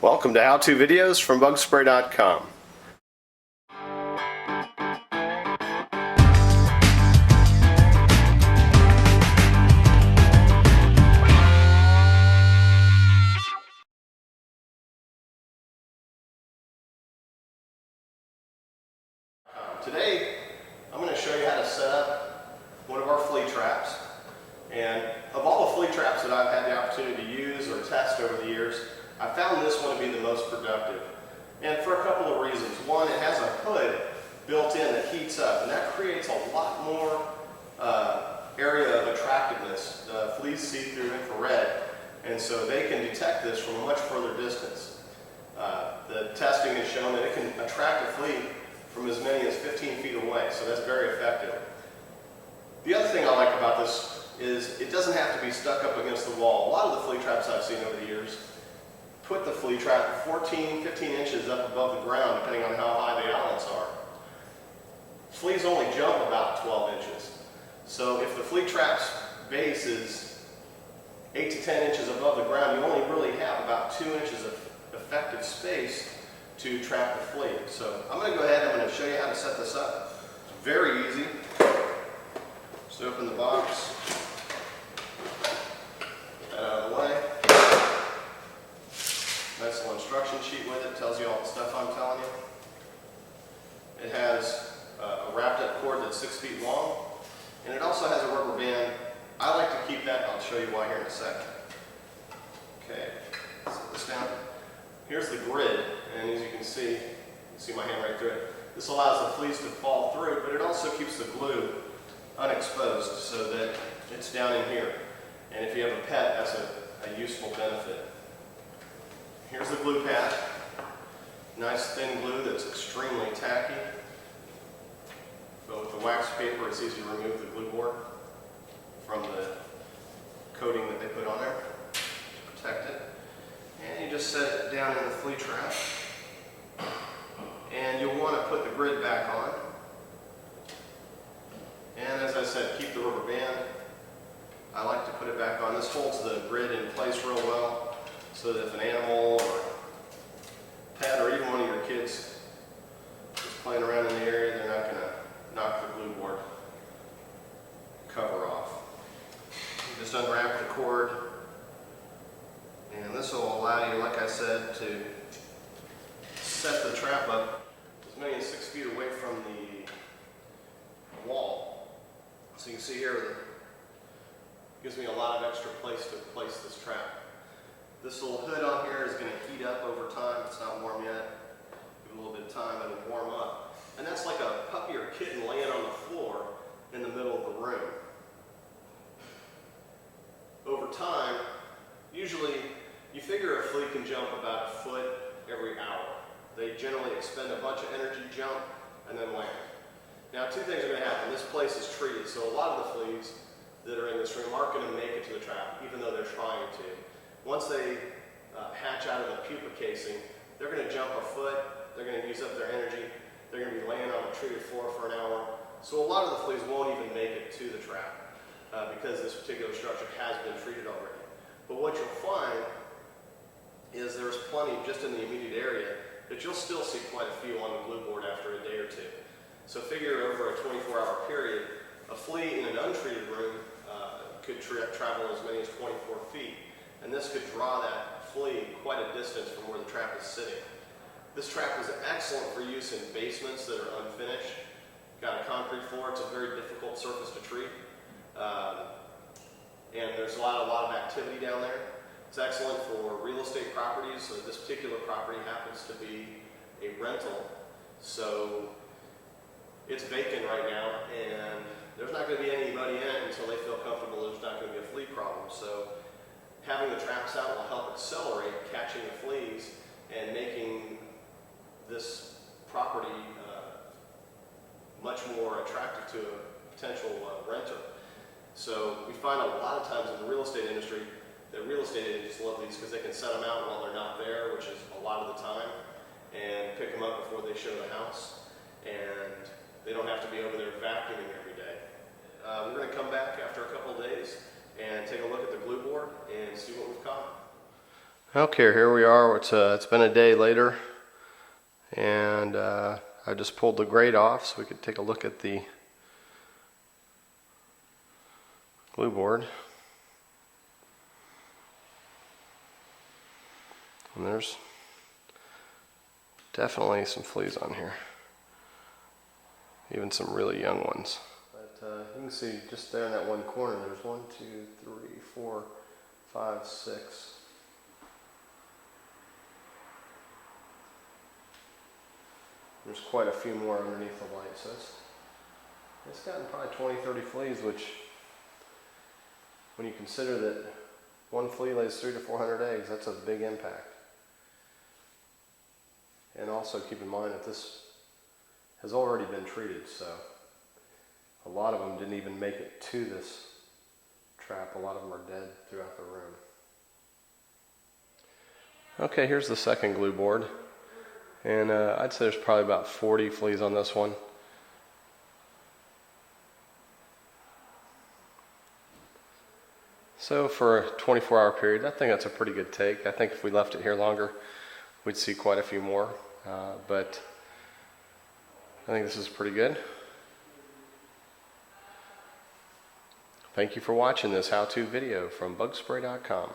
Welcome to How-To Videos from bugspray.com. Today, I'm going to show you how to set up one of our flea traps. And of all the flea traps that I've had the opportunity to use or test over the years, I found this one to be the most productive. And for a couple of reasons. One, it has a hood built in that heats up, and that creates a lot more area of attractiveness. The fleas see through infrared, and so they can detect this from a much further distance. The testing has shown that it can attract a flea from as many as 15 feet away, so that's very effective. The other thing I like about this is it doesn't have to be stuck up against the wall. A lot of the flea traps I've seen over the years put the flea trap 14, 15 inches up above the ground, depending on how high the outlets are. Fleas only jump about 12 inches. So if the flea trap's base is 8 to 10 inches above the ground, you only really have about 2 inches of effective space to trap the flea. So I'm going to go ahead and I'm going to show you how to set this up. It's very easy. Just open the box. Put that out of the way. Nice little instruction sheet with it. Tells you all the stuff I'm telling you. It has a wrapped up cord that's 6 feet long, and it also has a rubber band. I like to keep that. I'll show you why here in a second. Okay, set this down. Here's the grid, and as you can see my hand right through it. This allows the fleas to fall through, but it also keeps the glue unexposed so that it's down in here. And if you have a pet, that's a useful benefit. Here's the glue pad. Nice thin glue that's extremely tacky. But with the wax paper, it's easy to remove the glue board from the coating that they put on there to protect it. And you just set it down in the flea trap. And you'll want to put the grid back on. And as I said, keep the rubber band. I like to put it back on. This holds the grid in place real well, so that if an animal or pet or even one of your kids is playing around in the area, they're not going to knock the glue board cover off. You just unwrap the cord, and this will allow you, like I said, to set the trap up as many as 6 feet away from the wall. So you can see here, it gives me a lot of extra place to place this trap. This little hood on here is going to heat up over time. It's not warm yet. Give it a little bit of time and it'll warm up. And that's like a puppy or kitten laying on the floor in the middle of the room. Over time, usually you figure a flea can jump about a foot every hour. They generally expend a bunch of energy, jump, and then land. Now, two things are going to happen. This place is treated, so a lot of the fleas that are in this room aren't going to make it to the trap, even though they're trying to. Once they hatch out of the pupa casing, they're going to jump a foot, they're going to use up their energy, they're going to be laying on a treated floor for an hour. So a lot of the fleas won't even make it to the trap because this particular structure has been treated already. But what you'll find is there's plenty just in the immediate area that you'll still see quite a few on the glue board after a day or two. So figure over a 24-hour period, a flea in an untreated room could travel as many as 24 feet. And this could draw that flea quite a distance from where the trap is sitting. This trap is excellent for use in basements that are unfinished. Got a concrete floor, it's a very difficult surface to treat. And there's a lot of activity down there. It's excellent for real estate properties. So this particular property happens to be a rental. So it's vacant right now, and there's not going to be anybody in it until they feel comfortable there's not going to be a flea problem. So having the traps out will help accelerate catching the fleas and making this property much more attractive to a potential renter. So we find a lot of times in the real estate industry that real estate agents love these because they can set them out while they're not there, which is a lot of the time, and pick them up before they show the house, and they don't have to be over there vacuuming every day. We're going to come back after a couple of days and take a look at the glue board and see what we've caught. Okay, here we are. It's been a day later, and I just pulled the grate off so we could take a look at the glue board. And there's definitely some fleas on here, even some really young ones. But you can see just there in that one corner, there's 1, 2, 3, 4, 5, 6. There's quite a few more underneath the light, so it's gotten probably 20, 30 fleas, which, when you consider that one flea lays 300 to 400 eggs, that's a big impact. And also keep in mind that this has already been treated, so a lot of them didn't even make it to this trap. A lot of them are dead throughout the room. Okay, here's the second glue board. And I'd say there's probably about 40 fleas on this one. So for a 24-hour period, I think that's a pretty good take. I think if we left it here longer, we'd see quite a few more. But I think this is pretty good. Thank you for watching this how-to video from bugspray.com.